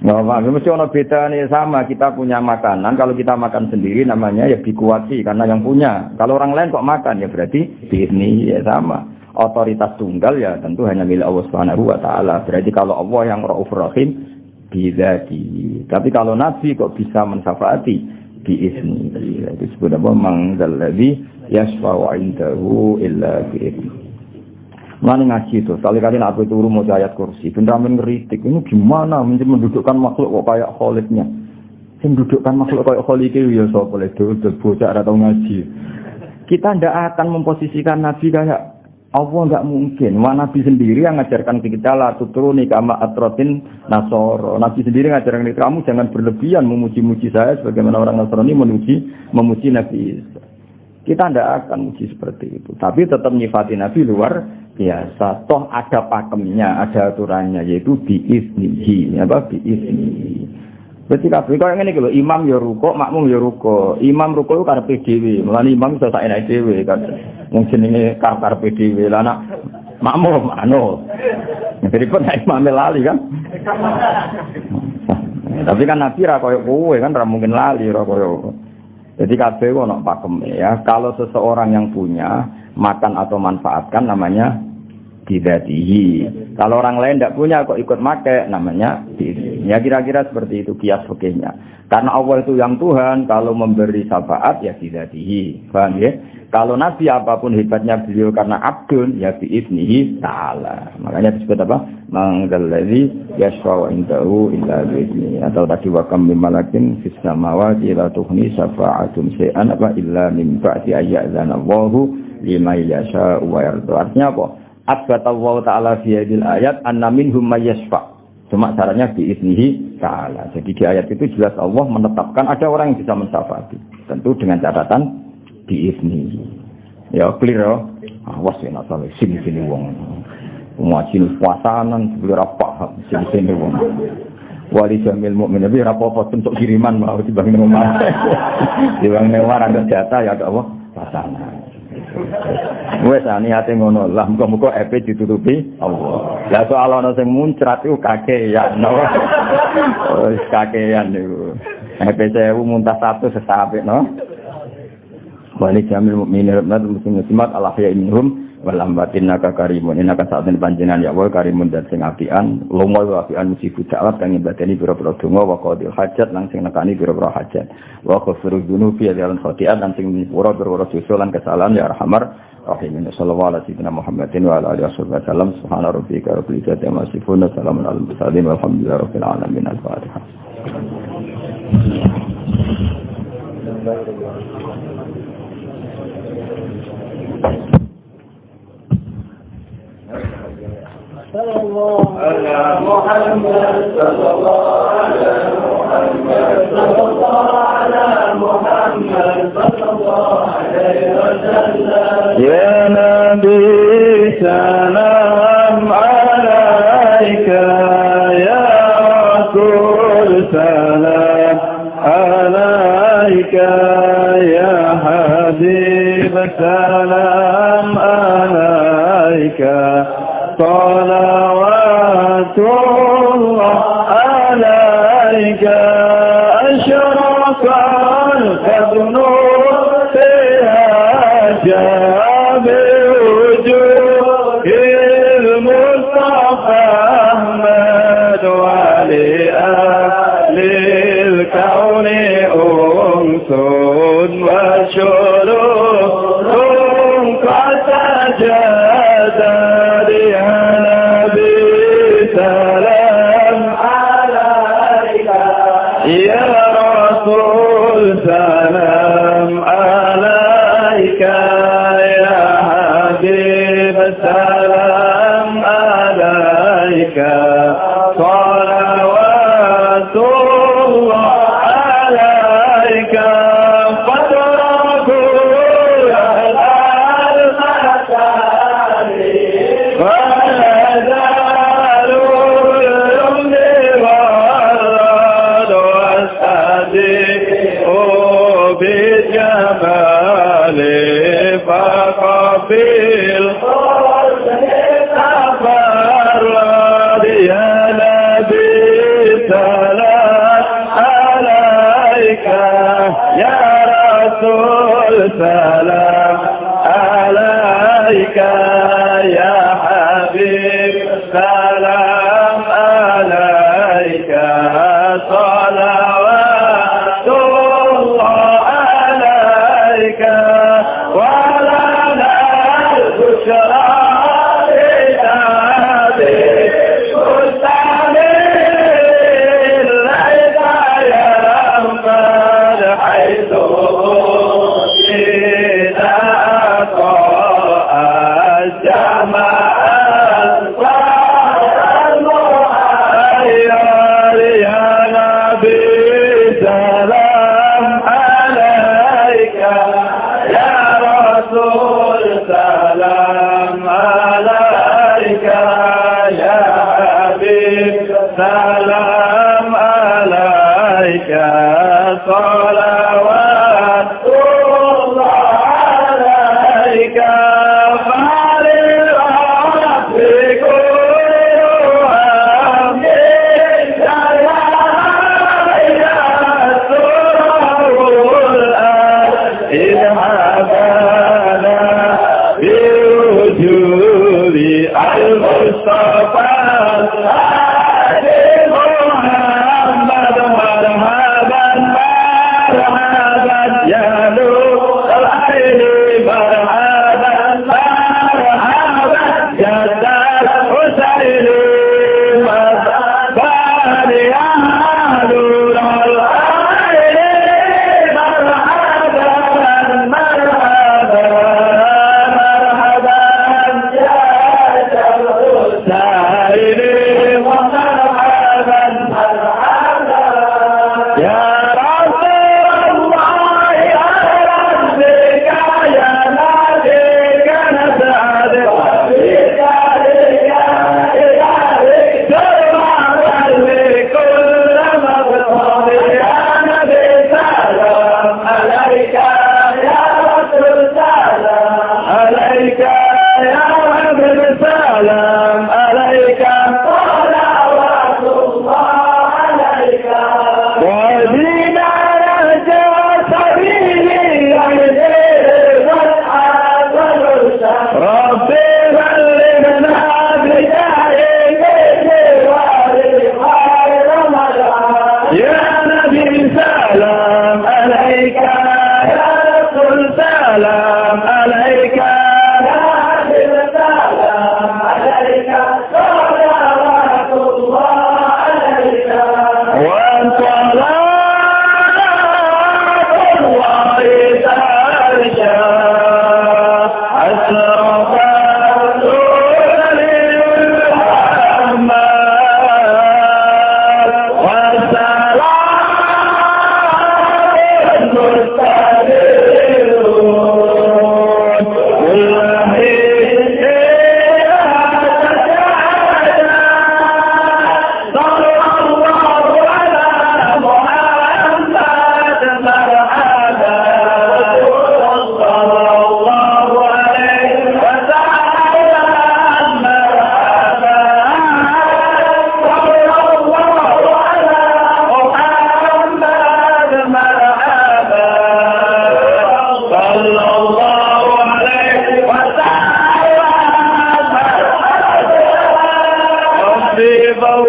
S3: Nggak mesti ono bedanya sama. Kita punya makanan, kalau kita makan sendiri namanya ya dikuati karena yang punya. Kalau orang lain kok makan ya berarti ini ya sama. Otoritas tunggal ya tentu hanya milik Allah Subhanahu wa taala. Berarti kalau Allah yang Raufur Rahim bidzati. Tapi kalau Nabi kok bisa mensyafaati biizni. Itu disebut apa? Mangdalladzi yashfa'u 'indahu illa biizni. Mana ngaji itu, kali-kali nak turu mau ayat kursi, bener-bener ngeritik, ini gimana mendudukkan makhluk kok kayak Khalidnya. Mendudukkan makhluk kayak Khalid itu ya so boleh duduk bocah atau ngaji. Kita tidak akan memposisikan Nabi kayak Allah, tidak mungkin. Wah, Nabi sendiri yang ngajarkan kita la tutruni kama atrotin nasoro. Nabi sendiri ngajarkan kita, kamu jangan berlebihan memuji-muji saya sebagaimana orang Nasrani memuji Nabi Isa. Kita tidak akan muji seperti itu. Tapi tetap nyifati Nabi luar biasa. Toh ada pakemnya, ada aturannya, yaitu biiznihi. Apa? Biiznihi. Berarti kabeh kaya ngene iki lho, imam ya rukuk, makmum ya rukuk. Imam rukuk karepe dhewe, mulane imam iso sak enake dhewe kan. Wong jenenge karepe dhewe. Lah anak makmum Jadi pun imam lali kan. Tapi kan Nabi ra koyo kowe kan ra mungkin lali ra koyo. Jadi kabeh ono pakem ya. Kalau seseorang yang punya makan atau manfaatkan namanya bidatihi. Kalau orang lain tidak punya kok ikut make namanya bidatihi. Ya kira-kira seperti itu kias fikihnya. Karena Allah itu yang Tuhan, kalau memberi syafaat ya bidatihi. Paham ya? Kalau Nabi apapun hebatnya beliau karena abdun ya biiznihi ta'ala. Makanya disebut apa? Mangdalladzi yashfa'u 'indahu illa bi'izni. Atau tadi wa kam min malakin fis samawati la tughni syafa'atum syai'an apa illa min ba'di ayya'zana Allahu liman yasha'u wa yarda. Artinya apa? Asbatallahu ta'ala fi hadil ayat anna minhum may yashfa'. Cuma syaratnya biiznihi ta'ala. Jadi di ayat itu jelas Allah menetapkan ada orang yang bisa mensyafaati. Tentu dengan catatan biizni. Ya clear ya. Awas ya nak salah sini wong. Ngaji puasanan sebenarnya paham sini wong. wali jamil mukmin tapi rapopo untuk kiriman mau dibang rumah dibang newar ada data ya apa pasangan wes niate ngono lah muga-muga EP ditutupi Allah lah soal ana sing muncrat iku kakean no wis kakean niku EP 1000 muntah 100 sesapik no wali jamil mukmin rahmat muslimat Allah ya minhum walambatin naka karimun inaka saatene panjenengan ya wa karimun dan sing apian lunga wa apian musibut da'wat kang nyebadani pira-pira donga wa qadil hajat lan sing nekani pira-pira hajat wa ghafurud dzunubi lan khotiat lan sing nyepura pira-pira dosa lan kesalahan ya arhamar rahimin sallallahu alaihi Muhammadin wa ala alihi wasallam subhana rabbika rabbil izzati amma yasifun salamun alal mursalin walhamdulillahi rabbil alamin al-fatihah
S4: صلى الله على محمد صلى الله على محمد صلى الله على محمد صلى الله عليه وسلم
S2: يا نبي سلام عليك يا رسول سلام عليك يا حبيب سلام عليك صلوات الله عليك أشرق الكون فيها جاء بوجوه المصطفى أحمد ولأهل الكون أنس وشرور قد تجدد يا نبي سلام عليك يا رسول سلام عليك يا حبيب سلام عليك صلوات الله عليك سلام عليك يا حبيب سلام عليك صلوات الله عليك ولنا البشرى سلام عليك صلوات الله عليك فارغ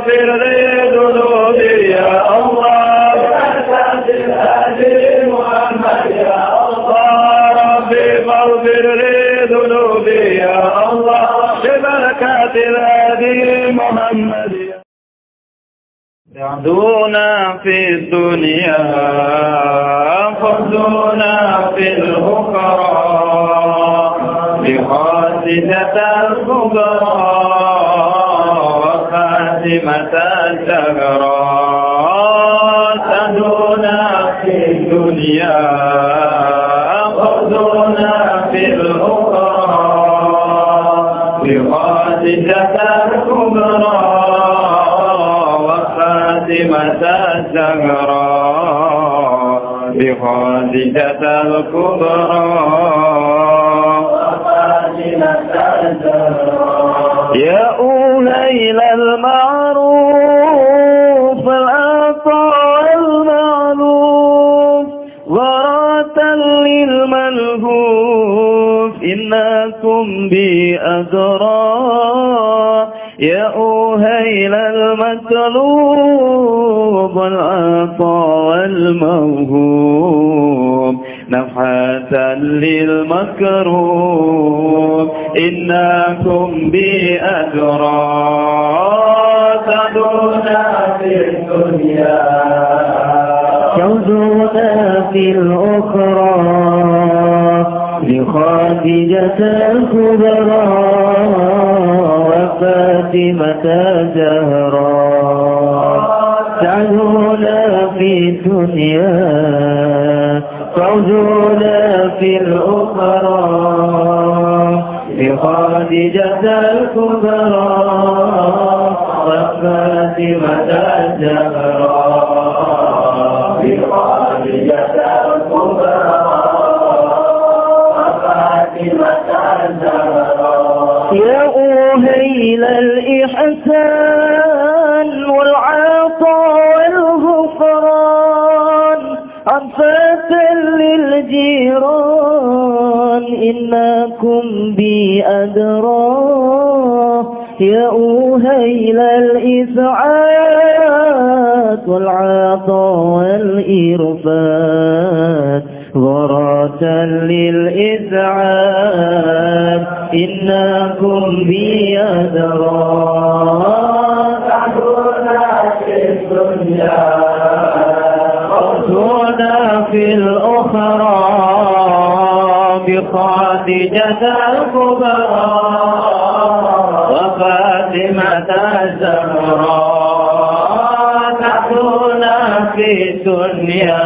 S2: فاغفر لي ذنوبي يا الله ببركة الهادي محمد يا الله ربي فاغفر لي ذنوبي يا الله ببركة الهادي محمد يعدونا في الدنيا خذونا في الأخرى بخاتمة الكبرى وخاتمة الزهرى سدونا في الدنيا خذونا في الأخرى بخاتمة الكبرى وخاتمة الزهراء بخادجة الكبرى وخاتمة الزهراء يا أهيل المعروف العطاء المعروف غرة للملهوف إنكم بأدرى يا أهيل المطلوب العطاء والموهوب نفحة للمكروب إنكم بأدرى تدعونا في الدنيا
S5: يوزنا في الأخرى بخادجة الكبرى وفاتمة الزهراء تعزونا في الدنيا فوزونا في الأخرى بخادجة الكبرى وفاتمة الزهراء بخادجة الكبرى يا أهيل الإحسان والعطاء والغفران عفاة للجيران إنكم بأدرى يا أهيل الإسعاد والعطاء والإرفان غرة للإسعاد إنكم بأدرى تعدونا في الدنيا خذونا في الأخرى بخادجة الكبرى وفاتمة الزهراء تعدونا في الدنيا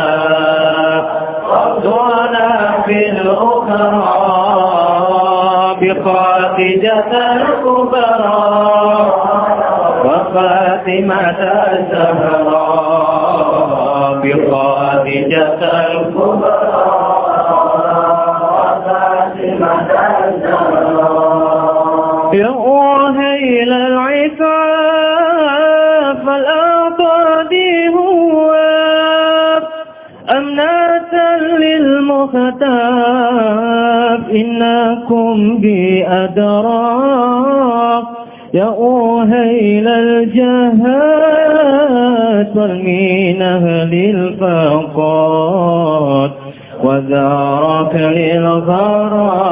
S5: خذونا في الأخرى بخادجة الكبرى وفاتمة الزهراء بخادجة الكبرى وفاتمة الزهراء يا أهيل العفاف الأعطادي هو أمنة للمختاب إنكم بأدرى يا أهيل الجهات والمينة للفقات وذارك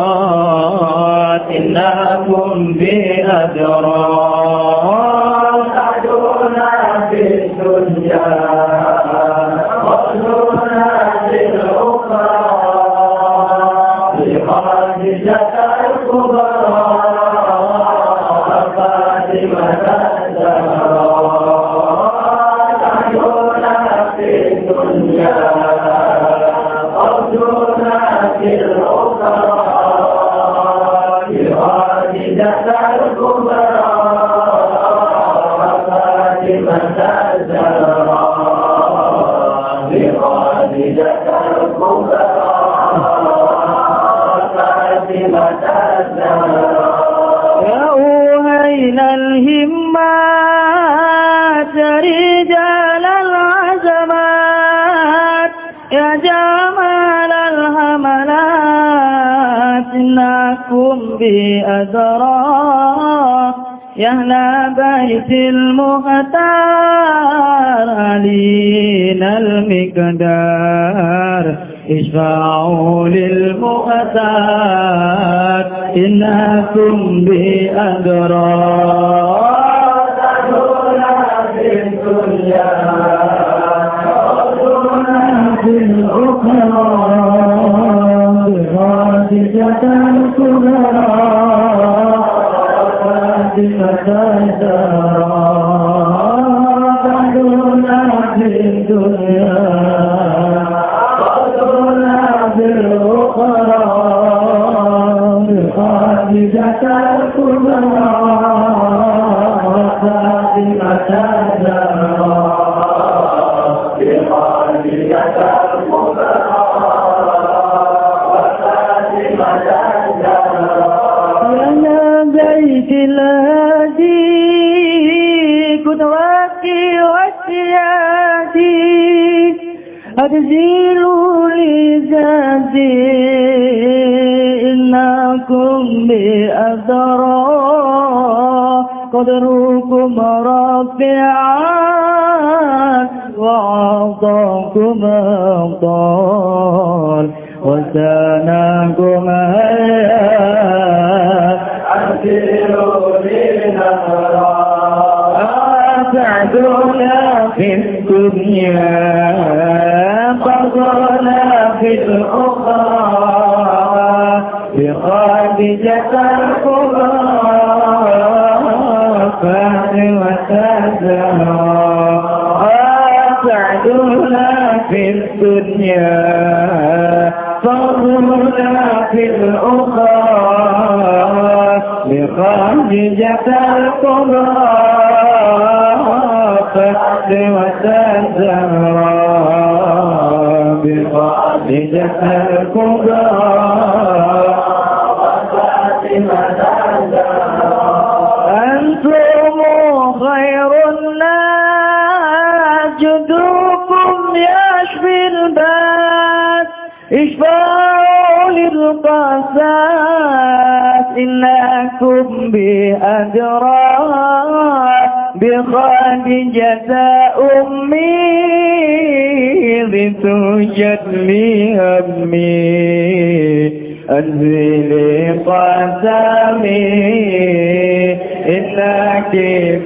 S5: للغرات إنكم بأدرى تعدونا في الدنيا خذونا في الأخرى بخادجة الكبرى وفاتمة الزهراء تعدونا في الدنيا خذونا في الأخرى بخادجة الكبرى وفاتمة الزهراء بخادجة الكبرى وفاتمة الزهراء يا أهيل الهمات رجال العزمات يا جمال الهملات إنكم بأدرى يا أهل بيت المختار علينا المقدار اشفعوا للمختار إنكم بأدرار تدعونا في الدنيا تدعونا في الأخرى بغادجة الكبرى تدعونا في الدنيا تدعونا في الأخرى بغادجة الكبرى فاطمة الزهراء بغادجة الكبرى وفاطمة الزهراء يا بيت الهادي قدوتي وسيادي أجزلوا لذاتي إنكم بأدرار قدركم رفيعا وعطاكم أبطال وسناكم هيئات أسيروا لنهرا أسعدنا في الدنيا فضلنا في الأخرى بخادجة الكبرى فاطمة الزهراء أسعدنا في الدنيا فضلنا في الأخرى بخادجة الكبرى فاطمة الزهراء بخادجة الكبرى فاطمة الزهراء أنتم خير الناس جدوكم يشفي الباس اشفعوا للقاسات إنكم بأدرار بخادجة أمي بتوجد لي همي أنزلي قسمي إنك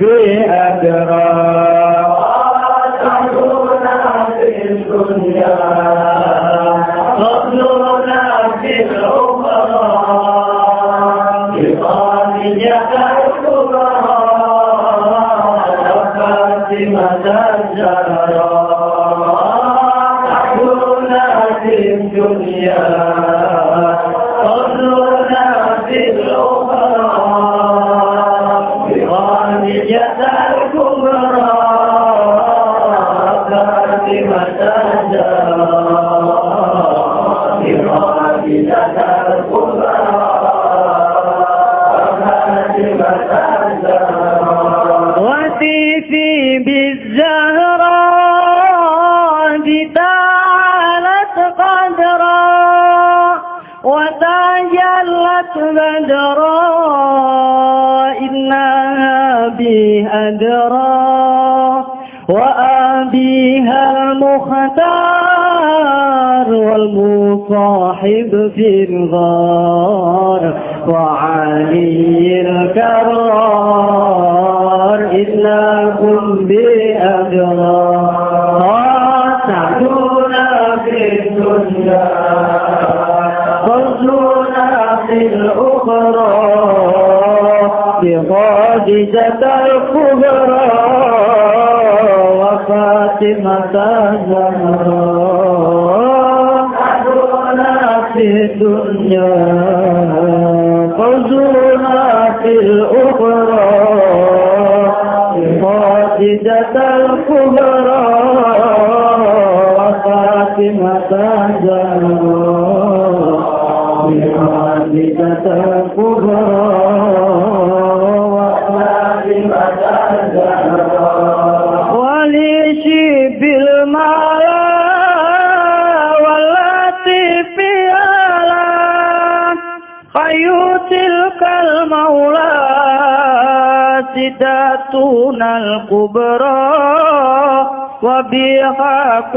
S5: بأدرار تدعونا في الدنيا تدعونا في الأخرى بخادجة الكبرى فاطمة الزهراء تدعونا في الدنيا تدعونا في الأخرى بخادجة الكبرى فاطمة الزهراء بخادجة الكبرى فاطمة الزهراء وسيفي بالزهراء تعالت قدرا وتجلت بدرا إنها بأدرا وأبيها المختار والمصاحب في الغار وعلي الكرار إنكم بأدرار تعدونا في الدنيا فضلنا في الأخرى بخادجة الكبرى وفاطمة الزهراء تعدونا في الدنيا فضلنا في الأخرى بخادجة الكبرى وفاطمة الزهراء بخادجة الكبرى وفاطمة الزهراء ولشيب المعلى والتي في آلام خيو تلك المولات واسدتنا الكبرى وبحق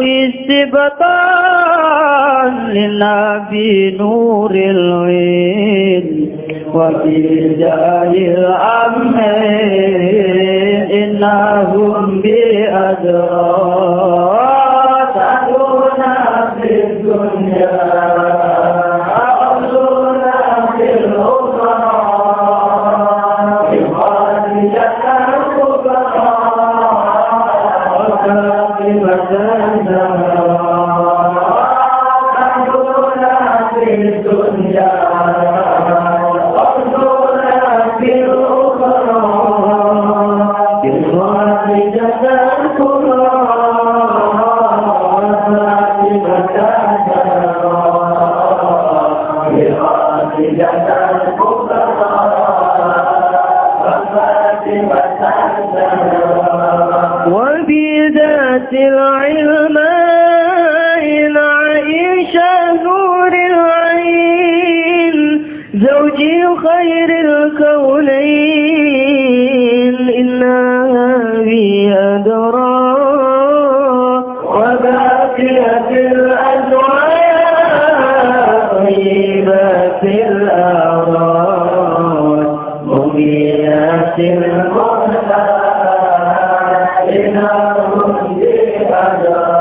S5: استبطان للنبي نور العين وبجاه الأمين إنهم بأدراك تدعونا في الدنيا أرجونا في الأخرى بخارجة الكبرى وكافرة تدعونا في الدنيا وبذات العلم نعيش نور العين زوجي خير الكونين إنها بأدرى وباقية الأزواج طيبة الأعراض مغيات المهدى إنهم بأدرى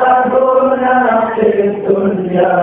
S5: تدعونا في الدنيا